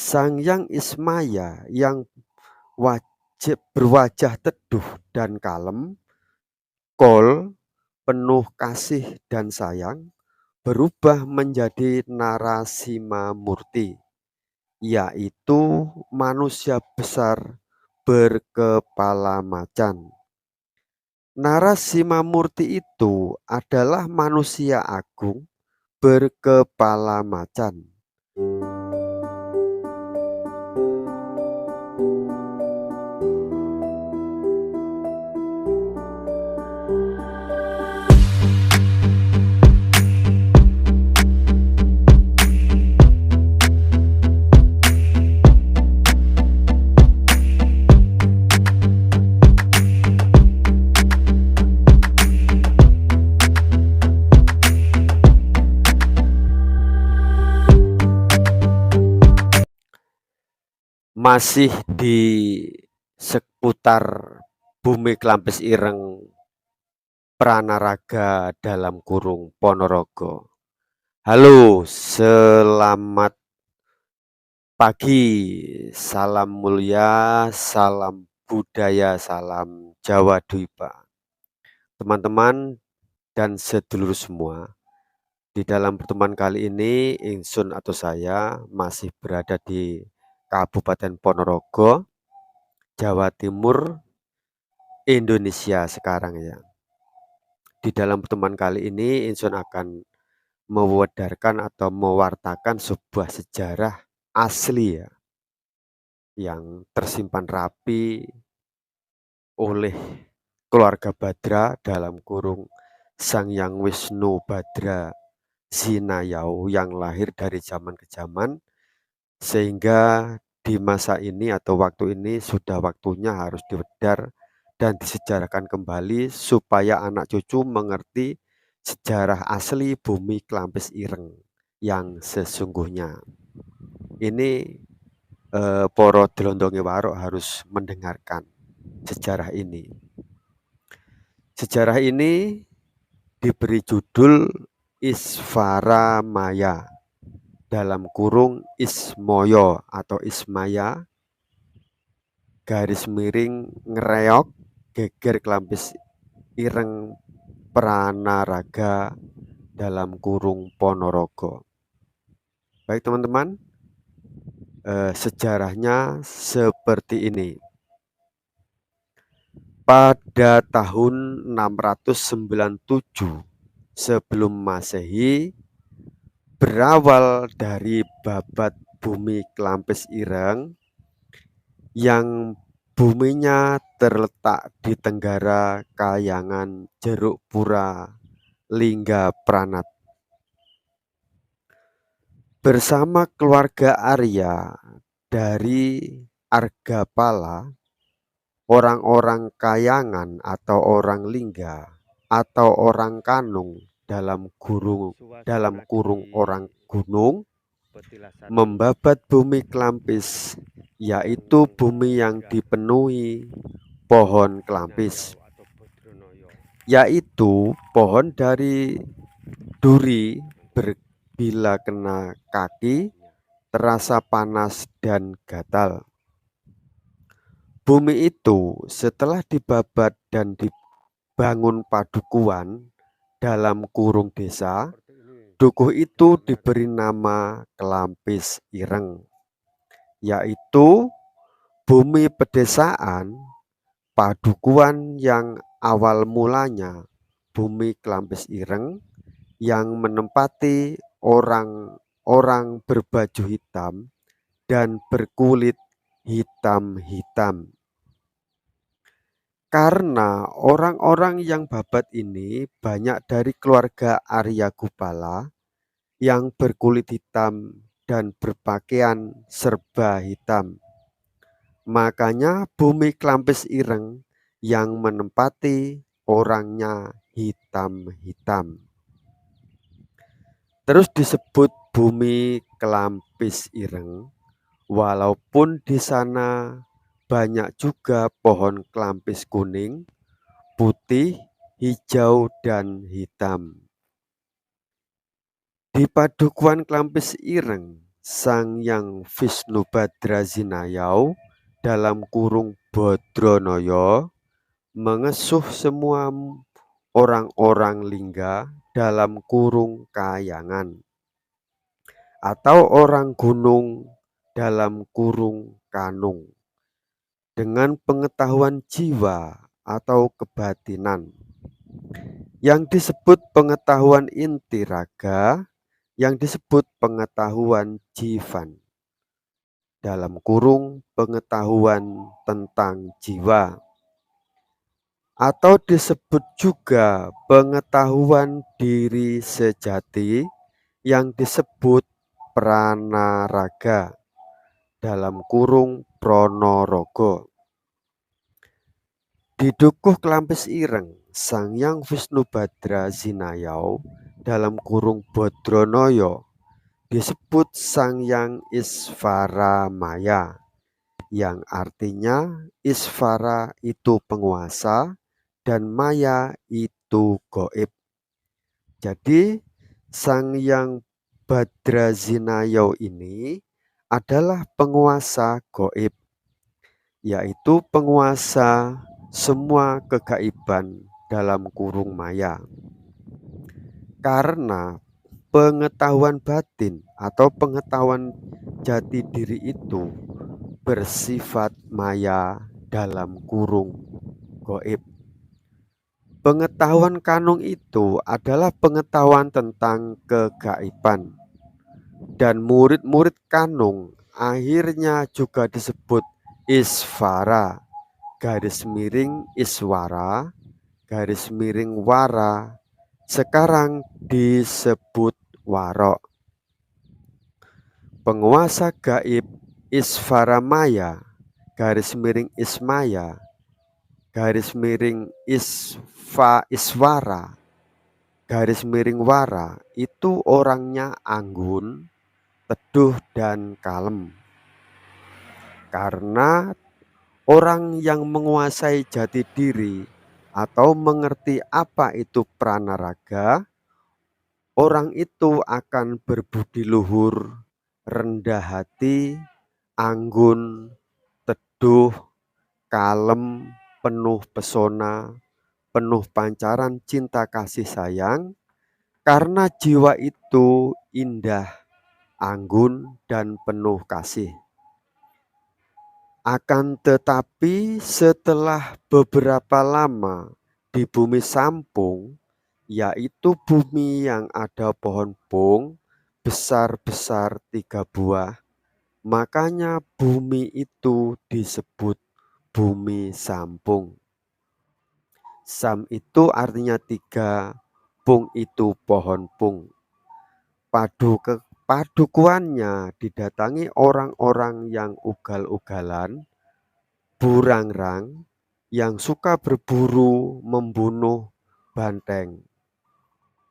Sang Hyang Ismaya yang berwajah teduh dan kalem, Kol penuh kasih dan sayang, berubah menjadi Narasimha Murti, yaitu manusia besar berkepala macan. Narasimha Murti itu adalah manusia agung berkepala macan. Masih di seputar Bumi Klampis Ireng Pranaraga dalam kurung Ponorogo. Halo, selamat pagi, salam mulia, salam budaya, salam Jawa Dwipa. Teman-teman dan sedulur semua, di dalam pertemuan kali ini, Ingsun atau saya masih berada di Kabupaten Ponorogo, Jawa Timur, Indonesia sekarang ya. Di dalam pertemuan kali ini, Ingsun akan mewedarkan atau mewartakan sebuah sejarah asli ya, yang tersimpan rapi oleh keluarga Badra dalam kurung Sang Hyang Wisnu Badra Sinayau yang lahir dari zaman ke zaman, sehingga di masa ini atau waktu ini sudah waktunya harus diwedar dan disejarahkan kembali supaya anak cucu mengerti sejarah asli Bumi Klampis Ireng yang sesungguhnya. Ini Poro Delondonge Warok harus mendengarkan sejarah ini. Sejarah ini diberi judul Isvara Maya dalam kurung Ismoyo atau Ismaya garis miring ngereok geger Klampis Ireng Pranaraga dalam kurung Ponorogo. Baik teman-teman, sejarahnya seperti ini. Pada tahun 697 sebelum Masehi, berawal dari babat Bumi Klampis Ireng yang buminya terletak di Tenggara Kayangan Jeruk Pura Lingga Pranat. Bersama keluarga Arya dari Argapala, orang-orang Kayangan atau orang Lingga atau orang Kanung dalam kurung orang gunung membabat Bumi Klampis, yaitu bumi yang dipenuhi pohon klampis, yaitu pohon dari duri bila kena kaki terasa panas dan gatal. Bumi itu setelah dibabat dan dibangun padukuan dalam kurung desa, dukuh itu diberi nama Klampis Ireng, yaitu bumi pedesaan padukuan yang awal mulanya Bumi Klampis Ireng yang menempati orang-orang berbaju hitam dan berkulit hitam-hitam. Karena orang-orang yang babat ini banyak dari keluarga Arya Gupala yang berkulit hitam dan berpakaian serba hitam. Makanya Bumi Klampis Ireng yang menempati orangnya hitam-hitam. Terus disebut Bumi Klampis Ireng, walaupun di sana banyak juga pohon klampis kuning, putih, hijau, dan hitam. Di padukuan Klampis Ireng, Sang Hyang Wishnubadrazina dalam kurung Bodronoyo mengesuh semua orang-orang lingga dalam kurung kayangan atau orang gunung dalam kurung kanung dengan pengetahuan jiwa atau kebatinan yang disebut pengetahuan inti raga, yang disebut pengetahuan jivan dalam kurung pengetahuan tentang jiwa, atau disebut juga pengetahuan diri sejati yang disebut pranaraga dalam kurung pronorogo. Di Dukuh Klampis Ireng, Sang Hyang Wishnubadrazina dalam kurung Bodronoyo disebut Sang Hyang Isvaramaya, yang artinya Isvara itu penguasa dan Maya itu goib. Jadi Sang Hyang Badrazinayo ini adalah penguasa goib, yaitu penguasa semua kegaiban dalam kurung maya. Karena pengetahuan batin atau pengetahuan jati diri itu bersifat maya dalam kurung goib. Pengetahuan kanung itu adalah pengetahuan tentang kegaiban. Dan murid-murid kanung akhirnya juga disebut Isvara, garis miring Iswara, garis miring Wara, sekarang disebut Waro. Penguasa gaib Isvaramaya, garis miring Ismaya, garis miring Iswara, garis miring Wara itu orangnya anggun, teduh dan kalem. Karena orang yang menguasai jati diri atau mengerti apa itu pranaraga, orang itu akan berbudi luhur, rendah hati, anggun, teduh, kalem, penuh pesona, penuh pancaran cinta kasih sayang, karena jiwa itu indah, anggun, dan penuh kasih. Akan tetapi setelah beberapa lama di bumi Sampung, yaitu bumi yang ada pohon pung besar-besar 3 buah, makanya bumi itu disebut bumi Sampung. Sam itu artinya 3, pung itu pohon pung. Padukuannya didatangi orang-orang yang ugal-ugalan, burangrang, yang suka berburu, membunuh, banteng.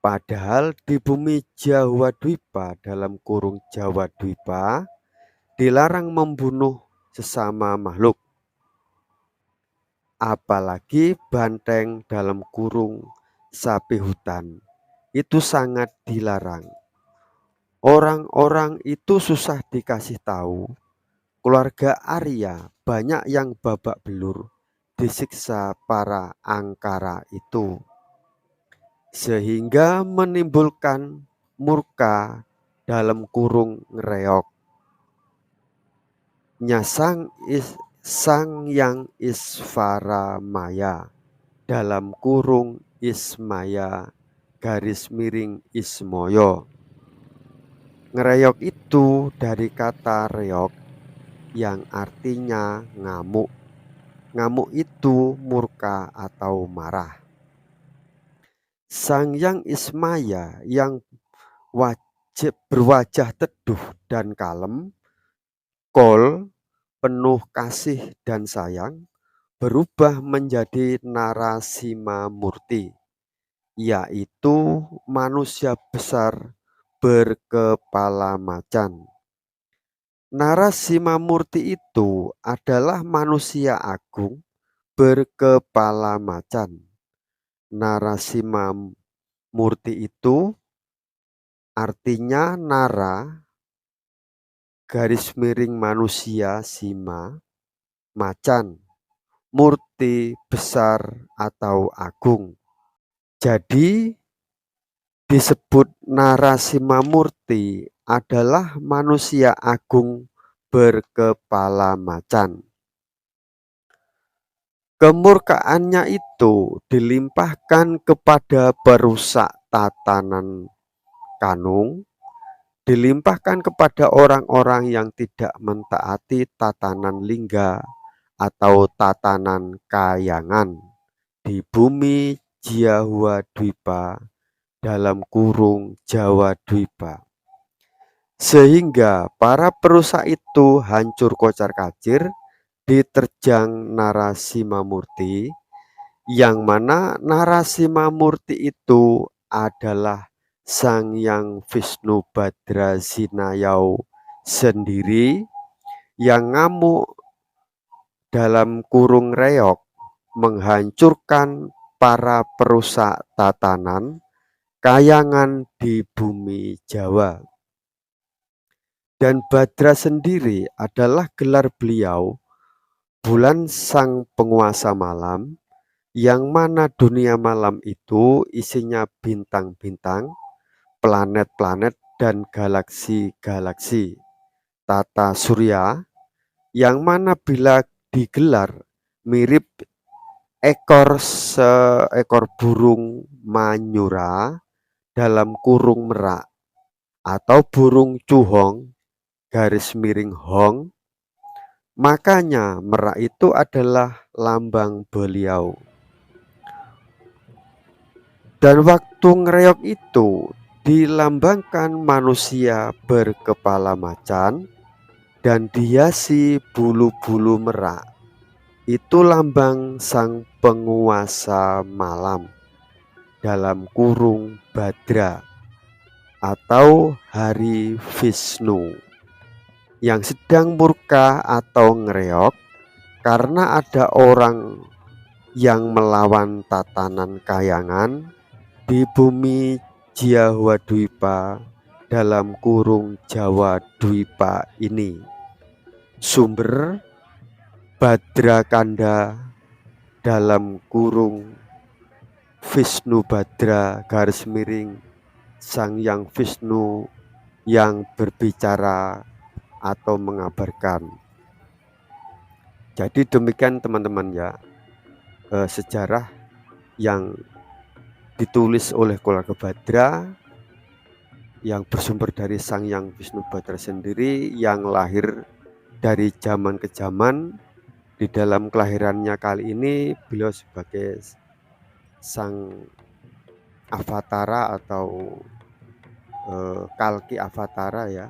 Padahal di bumi Jawa Dwipa dalam kurung Jawa Dwipa dilarang membunuh sesama makhluk. Apalagi banteng dalam kurung sapi hutan. Itu sangat dilarang. Orang-orang itu susah dikasih tahu. Keluarga Arya banyak yang babak belur disiksa para angkara itu, sehingga menimbulkan murka dalam kurung ngereok. Sang Hyang Isvaramaya dalam kurung Ismaya garis miring Ismoyo. Ngereok itu dari kata reok yang artinya ngamuk. Ngamuk itu murka atau marah. Sang Hyang Ismaya yang berwajah teduh dan kalem, kol, penuh kasih dan sayang, berubah menjadi Narasima Murti, yaitu manusia besar berkepala macan. Narasima Murti itu adalah manusia agung berkepala macan. Narasima Murti itu artinya nara garis miring manusia sima, macan, murti besar atau agung. Jadi disebut Narasima Murti adalah manusia agung berkepala macan. Kemurkaannya itu dilimpahkan kepada perusak tatanan kanung, dilimpahkan kepada orang-orang yang tidak mentaati tatanan lingga atau tatanan kayangan di bumi Jawa Dwipa dalam kurung Jawa Dwipa. Sehingga para perusak itu hancur kocar-kacir diterjang Narasima Murti, yang mana Narasima Murti itu adalah Sang Hyang Vishnu Badrasinayau sendiri yang ngamuk dalam kurung reog menghancurkan para perusak tatanan kayangan di bumi Jawa. Dan Badra sendiri adalah gelar beliau bulan sang penguasa malam, yang mana dunia malam itu isinya bintang-bintang, planet-planet, dan galaksi-galaksi. Tata surya, yang mana bila digelar mirip seekor burung manyura dalam kurung merak atau burung cuhong garis miring hong. Makanya merak itu adalah lambang beliau. Dan waktu ngereok itu dilambangkan manusia berkepala macan dan dihiasi bulu-bulu merak. Itu lambang sang penguasa malam dalam kurung Badra atau Hari Vishnu yang sedang murka atau ngereok karena ada orang yang melawan tatanan kayangan di bumi Jawa Dwipa dalam kurung Jawa Dwipa ini. Sumber Badrakanda dalam kurung Vishnu Badra garis miring Sang Hyang Vishnu yang berbicara atau mengabarkan. Jadi demikian teman-teman ya, sejarah yang ditulis oleh keluarga Badra yang bersumber dari Sang Hyang Vishnu Badra sendiri, yang lahir dari zaman ke zaman. Di dalam kelahirannya kali ini beliau sebagai sang avatara atau kalki avatara ya,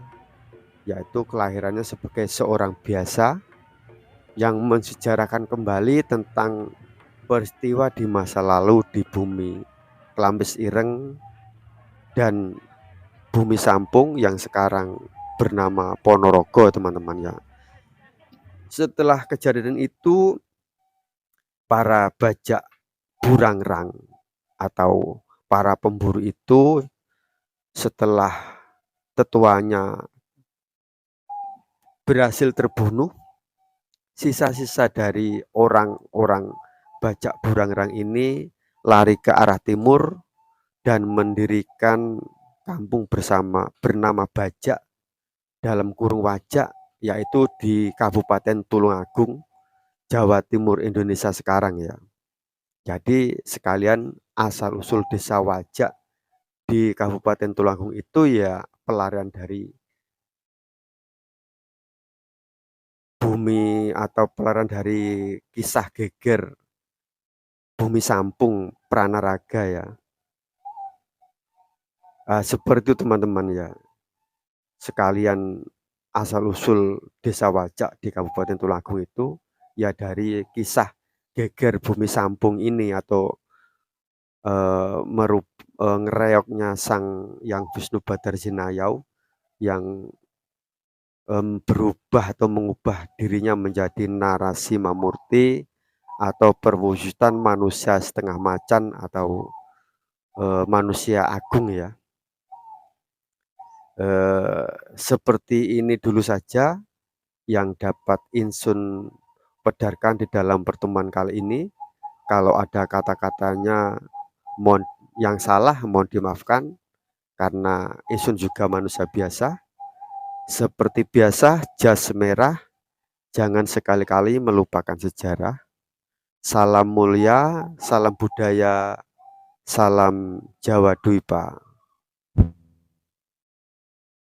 yaitu kelahirannya sebagai seorang biasa yang mensejarahkan kembali tentang peristiwa di masa lalu di bumi Kelambis Ireng dan bumi Sampung yang sekarang bernama Ponorogo teman-teman ya. Setelah kejadian itu, para bajak burangrang atau para pemburu itu setelah tetuanya berhasil terbunuh, sisa-sisa dari orang-orang bajak burangrang ini lari ke arah timur dan mendirikan kampung bersama bernama Bajak dalam kurung Wajak, yaitu di Kabupaten Tulungagung, Jawa Timur Indonesia sekarang ya. Jadi sekalian asal usul desa Wajak di Kabupaten Tulungagung itu ya pelarian dari bumi atau pelarian dari kisah geger bumi Sampung Pranaraga ya. Seperti itu teman-teman ya. Sekalian asal usul desa Wajak di Kabupaten Tulungagung itu ya dari kisah geger bumi Sampung ini atau ngereoknya Sang Hyang Vishnu Badrasinayau yang berubah atau mengubah dirinya menjadi Narasima Murti atau perwujudan manusia setengah macan atau manusia agung ya. Seperti ini dulu saja yang dapat Insun pedarkan di dalam pertemuan kali ini. Kalau ada kata-katanya mohon yang salah mohon dimaafkan, karena Insun juga manusia biasa. Seperti biasa, jas merah, jangan sekali-kali melupakan sejarah. Salam mulia, salam budaya, salam Jawa Dwipa.